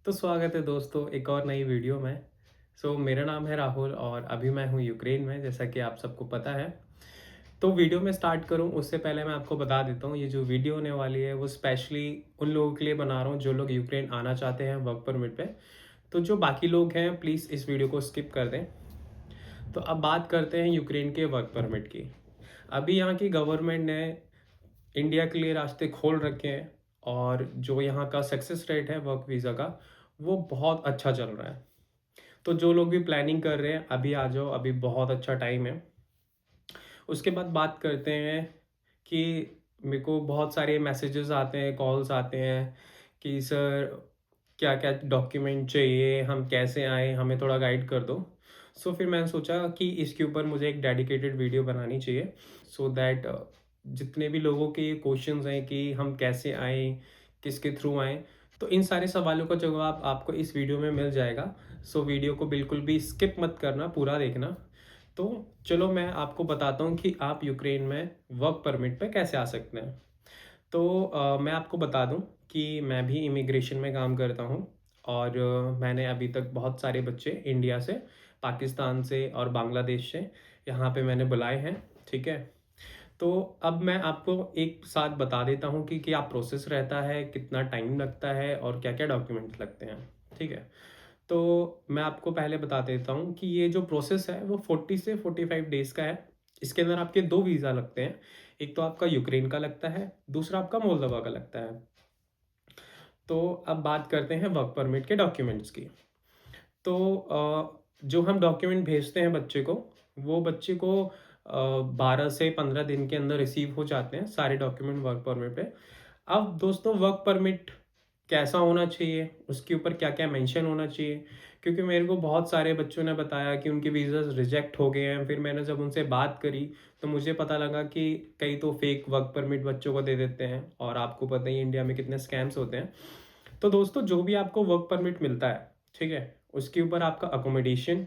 तो स्वागत है दोस्तों एक और नई वीडियो में। मेरा नाम है राहुल और अभी मैं हूँ यूक्रेन में, जैसा कि आप सबको पता है। तो वीडियो में स्टार्ट करूँ उससे पहले मैं आपको बता देता हूँ, ये जो वीडियो होने वाली है वो स्पेशली उन लोगों के लिए बना रहा हूँ जो लोग यूक्रेन आना चाहते हैं वर्क परमिट पे। तो जो बाकी लोग हैं प्लीज़ इस वीडियो को स्किप कर दें। तो अब बात करते हैं यूक्रेन के वर्क परमिट की। अभी यहाँ की गवर्नमेंट ने इंडिया के लिए रास्ते खोल रखे हैं और जो यहाँ का सक्सेस रेट है वर्क वीज़ा का, वो बहुत अच्छा चल रहा है। तो जो लोग भी प्लानिंग कर रहे हैं अभी आ जाओ, अभी बहुत अच्छा टाइम है। उसके बाद बात करते हैं कि मेरे को बहुत सारे मैसेजेस आते हैं, कॉल्स आते हैं कि सर क्या क्या डॉक्यूमेंट चाहिए, हम कैसे आएँ, हमें थोड़ा गाइड कर दो। फिर मैंने सोचा कि इसके ऊपर मुझे एक डेडिकेटेड वीडियो बनानी चाहिए, सो दैट जितने भी लोगों के ये क्वेश्चंस हैं कि हम कैसे आएँ, किसके थ्रू आएँ, तो इन सारे सवालों का जवाब आपको इस वीडियो में मिल जाएगा। वीडियो को बिल्कुल भी स्किप मत करना, पूरा देखना। तो चलो मैं आपको बताता हूँ कि आप यूक्रेन में वर्क परमिट पे कैसे आ सकते हैं। मैं आपको बता दूँ कि मैं भी इमिग्रेशन में काम करता हूँ और मैंने अभी तक बहुत सारे बच्चे इंडिया से, पाकिस्तान से और बांग्लादेश से यहाँ पे मैंने बुलाए हैं, ठीक है। तो अब मैं आपको एक साथ बता देता हूँ कि क्या प्रोसेस रहता है, कितना टाइम लगता है और क्या क्या डॉक्यूमेंट लगते हैं, ठीक है। तो मैं आपको पहले बता देता हूँ कि ये जो प्रोसेस है वो 40 से 45 डेज़ का है। इसके अंदर आपके 2 वीज़ा लगते हैं। एक तो आपका यूक्रेन का लगता है, दूसरा आपका मोल्दोवा का लगता है। तो अब बात करते हैं वर्क परमिट के डॉक्यूमेंट्स की। जो हम डॉक्यूमेंट भेजते हैं बच्चे को, वो बच्चे को 12 से 15 दिन के अंदर रिसीव हो जाते हैं सारे डॉक्यूमेंट वर्क परमिट पे। अब दोस्तों वर्क परमिट कैसा होना चाहिए, उसके ऊपर क्या-क्या मेंशन होना चाहिए, क्योंकि मेरे को बहुत सारे बच्चों ने बताया कि उनके वीज़ाज़ रिजेक्ट हो गए हैं। फिर मैंने जब उनसे बात करी, तो मुझे पता लगा कि कई तो फेक वर्क परमिट बच्चों को दे देते हैं और आपको पता ही है इंडिया में कितने स्कैम्स होते हैं। तो दोस्तों जो भी आपको वर्क परमिट मिलता है, ठीक है, उसके ऊपर आपका अकोमोडेशन,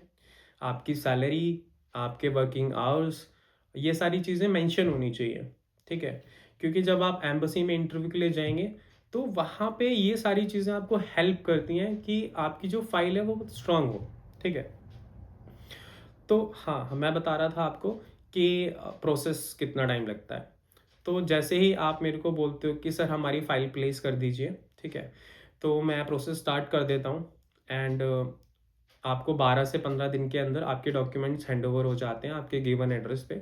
आपकी सैलरी, आपके वर्किंग आवर्स, ये सारी चीज़ें मेंशन होनी चाहिए, ठीक है। क्योंकि जब आप एम्बेसी में इंटरव्यू के लिए जाएँगे, तो वहाँ पे ये सारी चीज़ें आपको हेल्प करती हैं कि आपकी जो फ़ाइल है वो स्ट्रॉन्ग हो, ठीक है। तो हाँ, मैं बता रहा था आपको कि प्रोसेस कितना टाइम लगता है। तो जैसे ही आप मेरे को बोलते हो कि सर हमारी फ़ाइल प्लेस कर दीजिए, ठीक है, तो मैं प्रोसेस स्टार्ट कर देता हूँ एंड आपको 12 से 15 दिन के अंदर आपके डॉक्यूमेंट्स हैंडओवर हो जाते हैं आपके गिवन एड्रेस पे।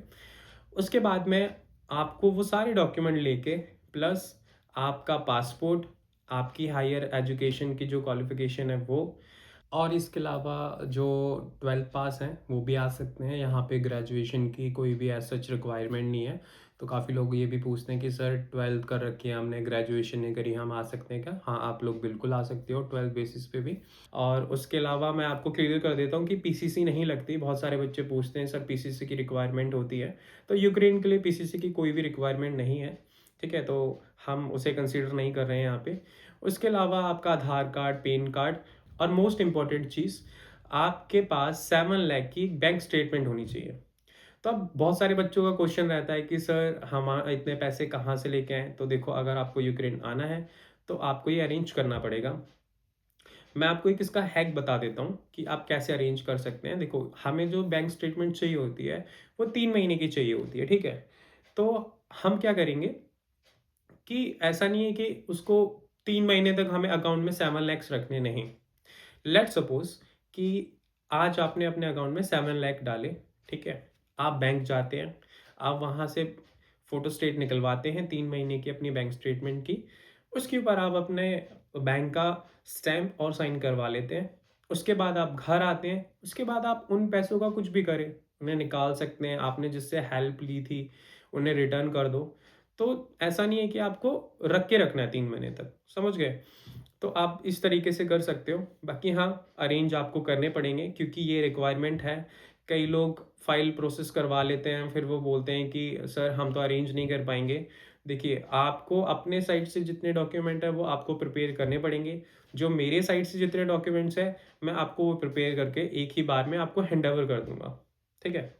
उसके बाद में आपको वो सारे डॉक्यूमेंट लेके प्लस आपका पासपोर्ट, आपकी हायर एजुकेशन की जो क्वालिफ़िकेशन है वो, और इसके अलावा जो 12th पास हैं वो भी आ सकते हैं। यहाँ पे ग्रेजुएशन की कोई भी एज़ सच रिक्वायरमेंट नहीं है। तो काफ़ी लोग ये भी पूछते हैं कि सर 12th कर रखी है हमने, ग्रेजुएशन नहीं करी, हम आ सकते हैं क्या? हाँ, आप लोग बिल्कुल आ सकते हो 12th बेसिस पे भी। और उसके अलावा मैं आपको क्लियर कर देता हूँ कि पीसीसी नहीं लगती। बहुत सारे बच्चे पूछते हैं सर पीसीसी की रिक्वायरमेंट होती है। तो यूक्रेन के लिए पीसीसी की कोई भी रिक्वायरमेंट नहीं है, ठीक है? तो हम उसे कंसीडर नहीं कर रहे हैं यहाँ पे। उसके अलावा आपका आधार कार्ड, पैन कार्ड और मोस्ट इम्पॉर्टेंट चीज़, आपके पास 7 लाख की बैंक स्टेटमेंट होनी चाहिए। तो अब बहुत सारे बच्चों का क्वेश्चन रहता है कि सर हम इतने पैसे कहाँ से लेके आएँ? तो देखो, अगर आपको यूक्रेन आना है तो आपको ये अरेंज करना पड़ेगा। मैं आपको एक इसका हैक बता देता हूँ कि आप कैसे अरेंज कर सकते हैं। देखो, हमें जो बैंक स्टेटमेंट चाहिए होती है वो 3 महीने की चाहिए होती है, ठीक है? तो हम क्या करेंगे कि ऐसा नहीं है कि उसको 3 महीने तक हमें अकाउंट में 7 लैक्स रखने, नहीं। लेट्स सपोज कि आज आपने अपने अकाउंट में 7 लाख डाले, ठीक है। आप बैंक जाते हैं, आप वहाँ से फोटो स्टेट निकलवाते हैं 3 महीने की अपनी बैंक स्टेटमेंट की। उसके ऊपर आप अपने बैंक का स्टैम्प और साइन करवा लेते हैं। उसके बाद आप घर आते हैं, उसके बाद आप उन पैसों का कुछ भी करें, उन्हें निकाल सकते हैं, आपने जिससे हेल्प ली थी उन्हें रिटर्न कर दो। तो ऐसा नहीं है कि आपको रख के रखना है 3 महीने तक, समझ गए? तो आप इस तरीके से कर सकते हो। बाकी हाँ, अरेंज आपको करने पड़ेंगे क्योंकि ये रिक्वायरमेंट है। कई लोग फ़ाइल प्रोसेस करवा लेते हैं, फिर वो बोलते हैं कि सर हम तो अरेंज नहीं कर पाएँगे। देखिए, आपको अपने साइड से जितने डॉक्यूमेंट हैं वो आपको प्रिपेयर करने पड़ेंगे। जो मेरे साइड से जितने डॉक्यूमेंट्स हैं, मैं आपको वो प्रिपेयर करके एक ही बार में आपको हैंडओवर कर दूँगा। ठीक है?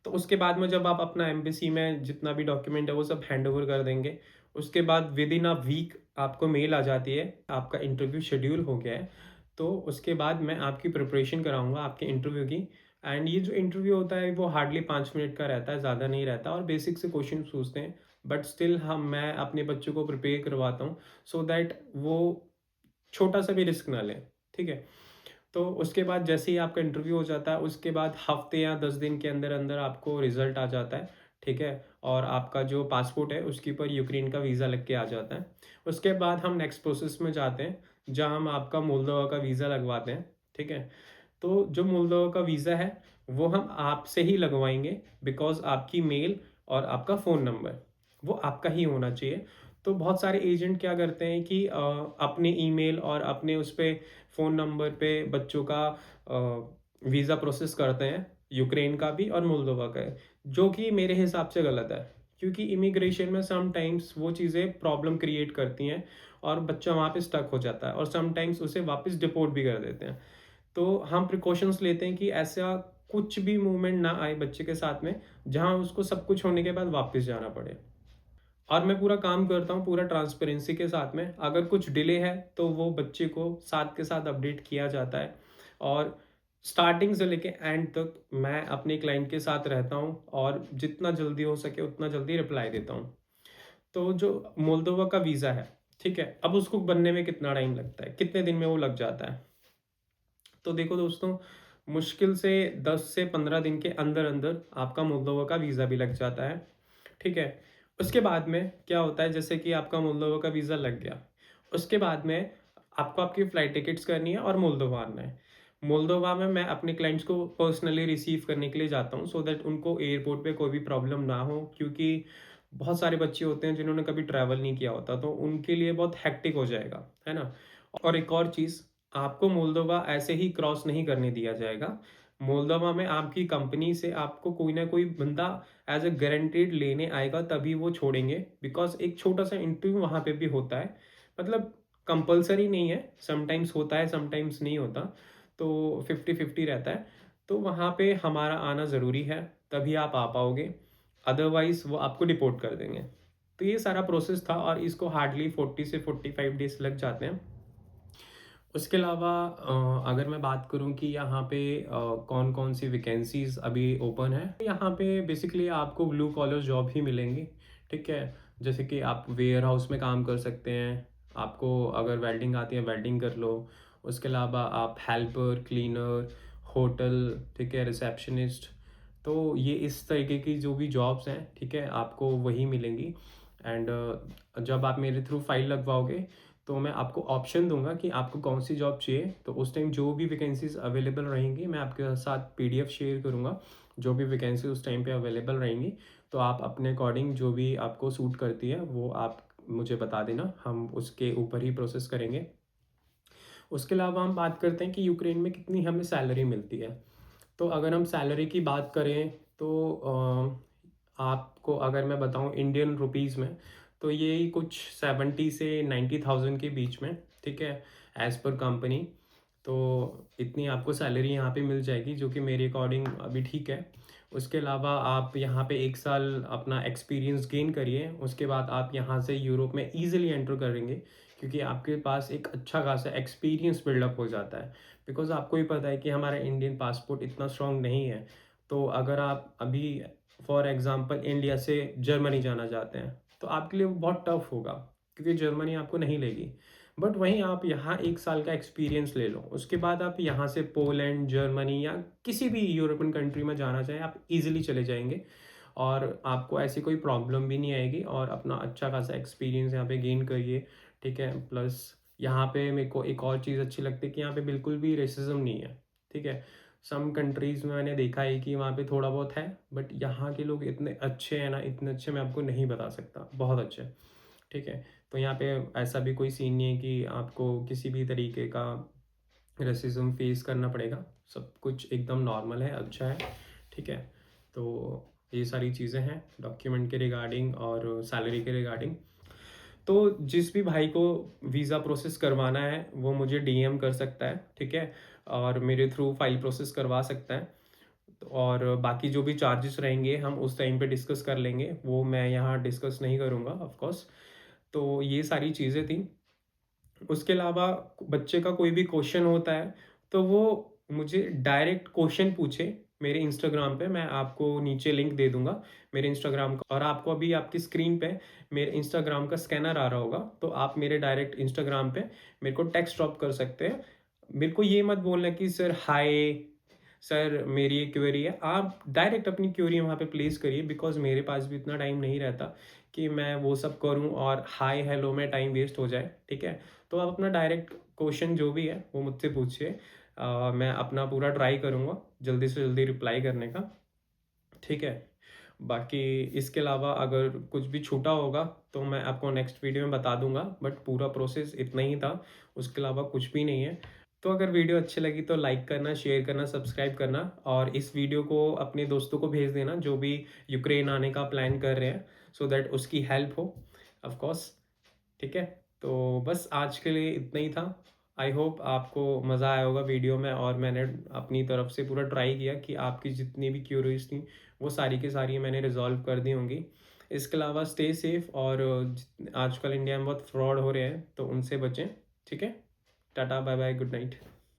तो उसके बाद में जब आप अपना एम्बेसी में जितना भी डॉक्यूमेंट है वो सब हैंडओवर कर देंगे, उसके बाद विद इन अ वीक आपको मेल आ जाती है, आपका इंटरव्यू शेड्यूल हो गया है। तो उसके बाद मैं आपकी प्रिपरेशन कराऊँगा आपके इंटरव्यू की। एंड ये जो इंटरव्यू होता है वो हार्डली 5 मिनट का रहता है, ज़्यादा नहीं रहता, और बेसिक से क्वेश्चन पूछते हैं। बट स्टिल मैं अपने बच्चों को प्रिपेयर करवाता हूँ सो दैट वो छोटा सा भी रिस्क ना लें, ठीक है? तो उसके बाद जैसे ही आपका इंटरव्यू हो जाता है, उसके बाद हफ्ते या 10 दिन के अंदर अंदर आपको रिजल्ट आ जाता है, ठीक है? और आपका जो पासपोर्ट है उसके ऊपर यूक्रेन का वीज़ा लग के आ जाता है। उसके बाद हम नेक्स्ट प्रोसेस में जाते हैं, जहाँ हम आपका मोल्दोवा का वीज़ा लगवाते हैं, ठीक है? तो जो मोल्दोवा का वीज़ा है वो हम आपसे ही लगवाएंगे, बिकॉज आपकी मेल और आपका फ़ोन नंबर वो आपका ही होना चाहिए। तो बहुत सारे एजेंट क्या करते हैं कि अपने ईमेल और अपने उस पे फ़ोन नंबर पे बच्चों का वीज़ा प्रोसेस करते हैं, यूक्रेन का भी और मोल्दोवा का, जो कि मेरे हिसाब से गलत है, क्योंकि इमिग्रेशन में समटाइम्स वो चीज़ें प्रॉब्लम क्रिएट करती हैं और बच्चा वहाँ पे स्टक हो जाता है, और समटाइम्स उसे वापस डिपोर्ट भी कर देते हैं। तो हम प्रिकॉशंस लेते हैं कि ऐसा कुछ भी मूवमेंट ना आए बच्चे के साथ में, जहाँ उसको सब कुछ होने के बाद वापस जाना पड़े। और मैं पूरा काम करता हूँ पूरा ट्रांसपेरेंसी के साथ में। अगर कुछ डिले है तो वो बच्चे को साथ के साथ अपडेट किया जाता है, और स्टार्टिंग से लेके एंड तक मैं अपने क्लाइंट के साथ रहता हूँ और जितना जल्दी हो सके उतना जल्दी रिप्लाई देता हूँ। तो जो मोल्दोवा का वीज़ा है, ठीक है, अब उसको बनने में कितना टाइम लगता है, कितने दिन में वो लग जाता है? तो देखो दोस्तों, मुश्किल से 10 से 15 दिन के अंदर अंदर आपका मोल्दोवा का वीज़ा भी लग जाता है, ठीक है? उसके बाद में क्या होता है, जैसे कि आपका मोल्दोवा का वीज़ा लग गया, उसके बाद में आपको आपकी फ़्लाइट टिकट्स करनी है और मोल्दोवा आना है। मोल्दोवा में मैं अपने क्लाइंट्स को पर्सनली रिसीव करने के लिए जाता हूँ, सो दैट उनको एयरपोर्ट पे कोई भी प्रॉब्लम ना हो, क्योंकि बहुत सारे बच्चे होते हैं जिन्होंने कभी ट्रैवल नहीं किया होता, तो उनके लिए बहुत हेक्टिक हो जाएगा, है ना? और एक और चीज़, आपको मोल्दोवा ऐसे ही क्रॉस नहीं करने दिया जाएगा। मोल्दोवा में आपकी कंपनी से आपको कोई ना कोई बंदा एज़ अ गारंटीड लेने आएगा, तभी वो छोड़ेंगे, बिकॉज़ एक छोटा-सा इंटरव्यू वहाँ पे भी होता है। मतलब कंपल्सरी नहीं है, समटाइम्स होता है, समटाइम्स नहीं होता, तो 50-50 रहता है। तो वहाँ पे हमारा आना ज़रूरी है, तभी आप आ पाओगे, अदरवाइज़ वो आपको डिपोर्ट कर देंगे। तो ये सारा प्रोसेस था और इसको हार्डली 40 से 45 डेज़ लग जाते हैं। उसके अलावा अगर मैं बात करूँ कि यहाँ पे कौन-कौन सी वैकेंसीज़ अभी ओपन है, तो यहाँ पे बेसिकली आपको ब्लू कॉलर जॉब ही मिलेंगी, ठीक है? जैसे कि आप वेयर हाउस में काम कर सकते हैं, आपको अगर वेल्डिंग आती है, वेल्डिंग कर लो। उसके अलावा आप हेल्पर, क्लीनर, होटल, ठीक है, रिसेप्शनिस्ट, तो ये इस तरीके की जो भी जॉब्स हैं, ठीक है, आपको वही मिलेंगी। एंड जब आप मेरे थ्रू फाइल लगवाओगे, तो मैं आपको ऑप्शन दूँगा कि आपको कौन-सी जॉब चाहिए, तो उस टाइम जो भी वैकेंसीज़ अवेलेबल रहेंगी, मैं आपके साथ पीडीएफ शेयर करूँगा, जो भी वैकेंसी उस टाइम पे अवेलेबल रहेंगी, तो आप अपने अकॉर्डिंग जो भी आपको सूट करती है, वो आप मुझे बता देना, हम उसके ऊपर ही प्रोसेस करेंगे। उसके अलावा हम बात करते हैं कि यूक्रेन में कितनी हमें सैलरी मिलती है। तो अगर हम सैलरी की बात करें, तो आपको अगर मैं बताऊँ इंडियन रुपीज़ में, तो ये कुछ 70 से 90,000 के बीच में, ठीक है, एज़ पर कंपनी। तो इतनी आपको सैलरी यहाँ पे मिल जाएगी, जो कि मेरे अकॉर्डिंग अभी ठीक है। उसके अलावा आप यहाँ पे 1 साल अपना एक्सपीरियंस गेन करिए, उसके बाद आप यहाँ से यूरोप में ईज़िली एंटर करेंगे, क्योंकि आपके पास एक अच्छा खासा एक्सपीरियंस बिल्डअप हो जाता है। बिकॉज़ आपको ही पता है कि हमारा इंडियन पासपोर्ट इतना स्ट्रॉन्ग नहीं है। तो अगर आप अभी फॉर एग्ज़ाम्पल इंडिया से जर्मनी जाना चाहते हैं, तो आपके लिए वो बहुत टफ़ होगा, क्योंकि जर्मनी आपको नहीं लेगी। बट वहीं आप यहाँ 1 साल का एक्सपीरियंस ले लो, उसके बाद आप यहाँ से पोलैंड, जर्मनी या किसी भी यूरोपियन कंट्री में जाना चाहें, आप ईज़िली चले जाएँगे और आपको ऐसी कोई प्रॉब्लम भी नहीं आएगी, और अपना अच्छा खासा एक्सपीरियंस यहाँ पे गेन करिए, ठीक है? प्लस यहाँ पे मेरे को एक और चीज़ अच्छी लगती है कि यहाँ पे बिल्कुल भी रेसिज़्म नहीं है, ठीक है? सम कंट्रीज़ में मैंने देखा है कि वहाँ पे थोड़ा बहुत है, बट यहाँ के लोग इतने अच्छे हैं ना, इतने अच्छे मैं आपको नहीं बता सकता, बहुत अच्छे, ठीक है? तो यहाँ पे ऐसा भी कोई सीन नहीं है कि आपको किसी भी तरीके का रेसिज़्म फेस करना पड़ेगा, सब कुछ एकदम नॉर्मल है, अच्छा है, ठीक है? तो ये सारी चीज़ें हैं डॉक्यूमेंट के रिगार्डिंग और सैलरी के रिगार्डिंग। तो जिस भी भाई को वीज़ा प्रोसेस करवाना है, वो मुझे डीएम कर सकता है, ठीक है? और मेरे थ्रू फाइल प्रोसेस करवा सकता है। और बाकी जो भी चार्जेस रहेंगे हम उस टाइम पे डिस्कस कर लेंगे, वो मैं यहाँ डिस्कस नहीं करूँगा ऑफ कोर्स। तो ये सारी चीज़ें थी। उसके अलावा बच्चे का कोई भी क्वेश्चन होता है, तो वो मुझे डायरेक्ट क्वेश्चन पूछे मेरे इंस्टाग्राम पे, मैं आपको नीचे लिंक दे दूँगा मेरे इंस्टाग्राम का, और आपको अभी आपकी स्क्रीन पे मेरे इंस्टाग्राम का स्कैनर आ रहा होगा, तो आप मेरे डायरेक्ट इंस्टाग्राम पे मेरे को टेक्स्ट ड्रॉप कर सकते हैं। मेरे को ये मत बोलना कि सर हाय, सर मेरी ये क्वेरी है। आप डायरेक्ट अपनी क्वेरी वहाँ पे प्लेस करिए, बिकॉज़ मेरे पास भी इतना टाइम नहीं रहता कि मैं वो सब करूँ और हाय हेलो में टाइम वेस्ट हो जाए, ठीक है? तो आप अपना डायरेक्ट क्वेश्चन जो भी है वो मुझसे पूछिए। मैं अपना पूरा ट्राई करूँगा जल्दी से जल्दी रिप्लाई करने का, ठीक है? बाकी इसके अलावा अगर कुछ भी छूटा होगा तो मैं आपको नेक्स्ट वीडियो में बता दूँगा, बट पूरा प्रोसेस इतना ही था, उसके अलावा कुछ भी नहीं है। तो अगर वीडियो अच्छी लगी तो लाइक करना, शेयर करना, सब्सक्राइब करना, और इस वीडियो को अपने दोस्तों को भेज देना जो भी यूक्रेन आने का प्लान कर रहे हैं, सो दैट उसकी हेल्प हो, ऑफ कोर्स, ठीक है? तो बस आज के लिए इतना ही था। आई होप आपको मज़ा आया होगा वीडियो में, और मैंने अपनी तरफ से पूरा ट्राई किया कि आपकी जितनी भी क्यूरीज थी वो सारी की सारी मैंने रिज़ॉल्व कर दी होंगी। इसके अलावा स्टे सेफ, और आजकल इंडिया में बहुत फ्रॉड हो रहे हैं तो उनसे बचें, ठीक है? Tata, bye bye, good night.